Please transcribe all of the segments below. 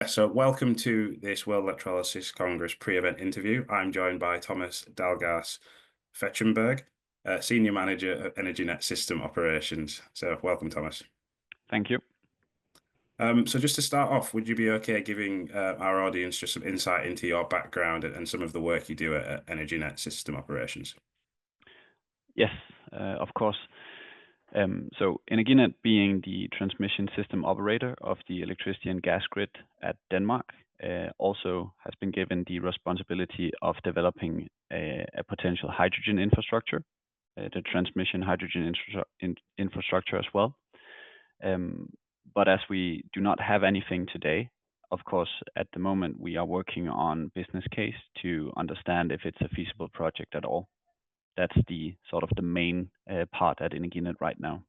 So welcome to this World Electrolysis Congress pre-event interview. I'm joined by Thomas Dalgas Fechtenburg, Senior Manager at Energinet System Operations. So welcome, Thomas. Thank you. So just to start off, would you be okay giving our audience just some insight into your background and some of the work you do at Energinet System Operations? Yes, of course. So Energinet, being the transmission system operator of the electricity and gas grid at Denmark, also has been given the responsibility of developing a potential hydrogen infrastructure, the transmission hydrogen infrastructure as well. But as we do not have anything today, of course, at the moment we are working on business case to understand if it's a feasible project at all. That's the sort of the main part at Energinet right now.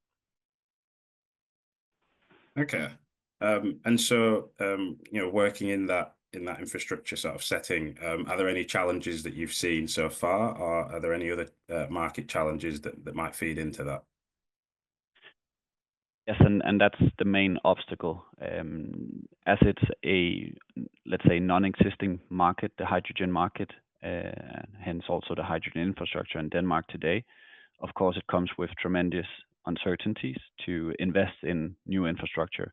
Okay. And so, working in that infrastructure sort of setting, are there any challenges that you've seen so far, or are there any other market challenges that might feed into that? Yes, and that's the main obstacle. As it's a, let's say, non-existing market, the hydrogen market, hence also the hydrogen infrastructure in Denmark today. Of course, it comes with tremendous uncertainties to invest in new infrastructure.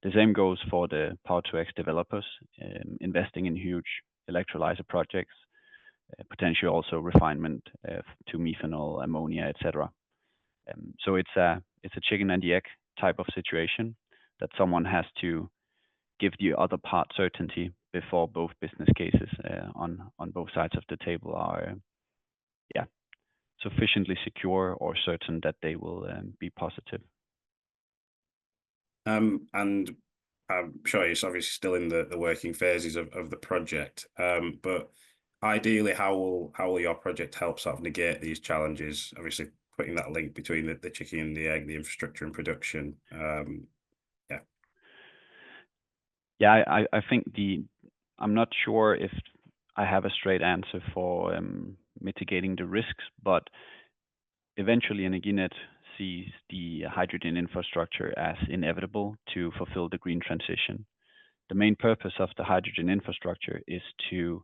The same goes for the Power-to-X developers, investing in huge electrolyzer projects, potentially also refinement to methanol, ammonia, etc. So it's a chicken and the egg type of situation that someone has to give the other part certainty before both business cases on both sides of the table are sufficiently secure or certain that they will be positive. And I'm sure it's obviously still in the working phases of the project, but ideally, how will your project help sort of negate these challenges? Obviously, putting that link between the chicken and the egg, the infrastructure and production. Yeah, I think I'm not sure if I have a straight answer for mitigating the risks, but eventually Energinet sees the hydrogen infrastructure as inevitable to fulfill the green transition. The main purpose of the hydrogen infrastructure is to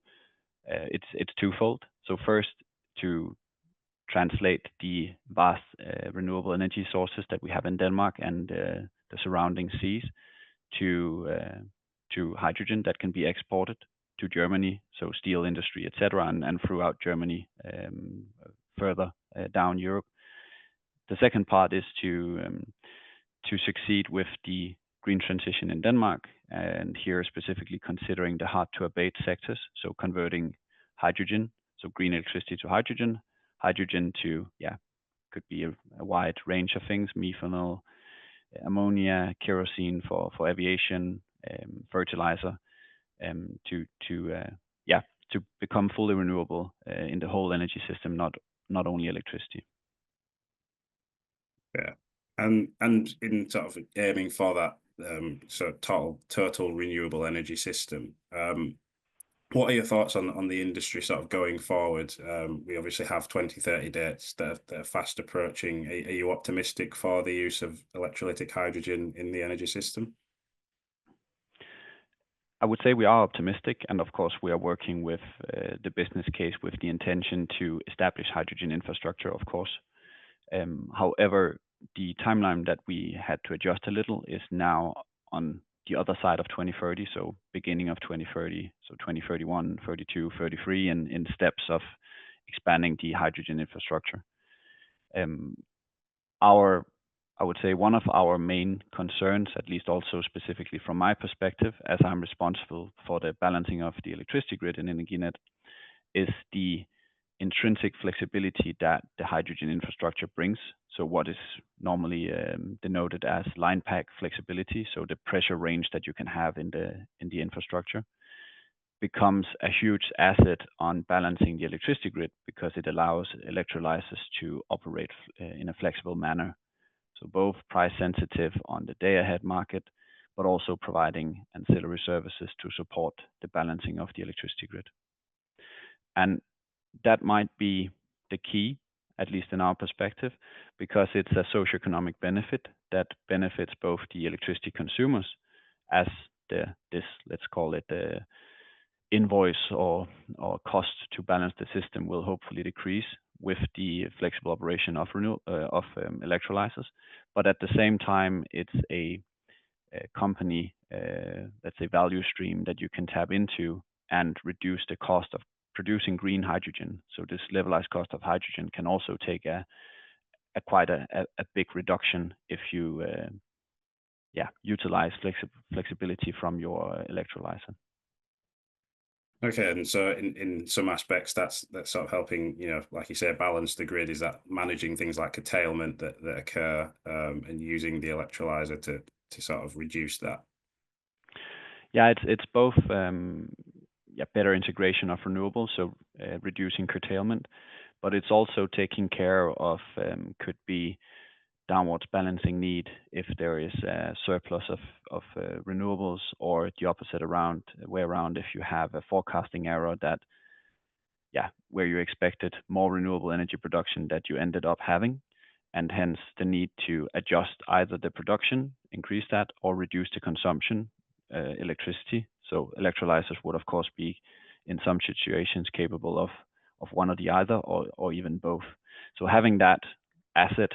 it's twofold. So first, to translate the vast renewable energy sources that we have in Denmark and the surrounding seas to hydrogen that can be exported to Germany, so steel industry, etc., and throughout Germany, further down Europe. The second part is to succeed with the green transition in Denmark, and here specifically considering the hard to abate sectors, so converting hydrogen, so green electricity to hydrogen to could be a wide range of things, methanol, ammonia, kerosene for aviation, fertilizer, to become fully renewable in the whole energy system, not only electricity. Yeah, and in sort of aiming for that total renewable energy system, what are your thoughts on the industry sort of going forward? We obviously have 2030 dates that are fast approaching. Are you optimistic for the use of electrolytic hydrogen in the energy system? I would say we are optimistic, and of course we are working with the business case with the intention to establish hydrogen infrastructure, of course. However, the timeline that we had to adjust a little is now on the other side of 2030, so beginning of 2030, so 2031, 32, 33, and in steps of expanding the hydrogen infrastructure. I would say one of our main concerns, at least also specifically from my perspective, as I'm responsible for the balancing of the electricity grid in Energinet, is the intrinsic flexibility that the hydrogen infrastructure brings. So what is normally denoted as line pack flexibility, so the pressure range that you can have in the infrastructure, becomes a huge asset on balancing the electricity grid because it allows electrolysis to operate in a flexible manner. So both price sensitive on the day ahead market, but also providing ancillary services to support the balancing of the electricity grid. And that might be the key, at least in our perspective, because it's a socioeconomic benefit that benefits both the electricity consumers as this, let's call it, invoice or cost to balance the system will hopefully decrease with the flexible operation of electrolyzers. But at the same time, it's a company, let's say, value stream that you can tap into and reduce the cost of producing green hydrogen. So this levelized cost of hydrogen can also take quite a big reduction if you utilize flexibility from your electrolyzer. Okay, and so in some aspects, that's sort of helping, like you say, balance the grid. Is that managing things like curtailment that occur, and using the electrolyzer to sort of reduce that? Yeah, it's both better integration of renewables, so reducing curtailment, but it's also taking care of could be downwards balancing need if there is a surplus of renewables, or the opposite way around if you have a forecasting error that where you expected more renewable energy production that you ended up having, and hence the need to adjust either the production, increase that, or reduce the consumption electricity. So electrolyzers would of course be in some situations capable of one or the other, or even both. So having that asset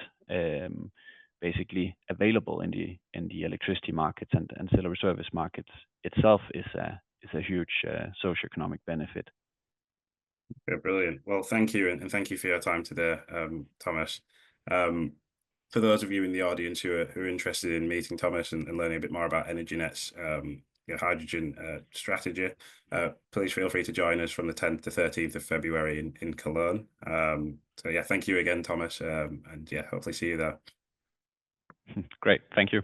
basically available in the electricity markets and ancillary service markets itself is a huge socioeconomic benefit. Yeah, brilliant. Well, thank you, and thank you for your time today, Thomas. For those of you in the audience who are interested in meeting Thomas and learning a bit more about Energinet's hydrogen strategy, please feel free to join us from the 10th to 13th of February in Cologne. So yeah, thank you again, Thomas, and yeah, hopefully see you there. Great, thank you.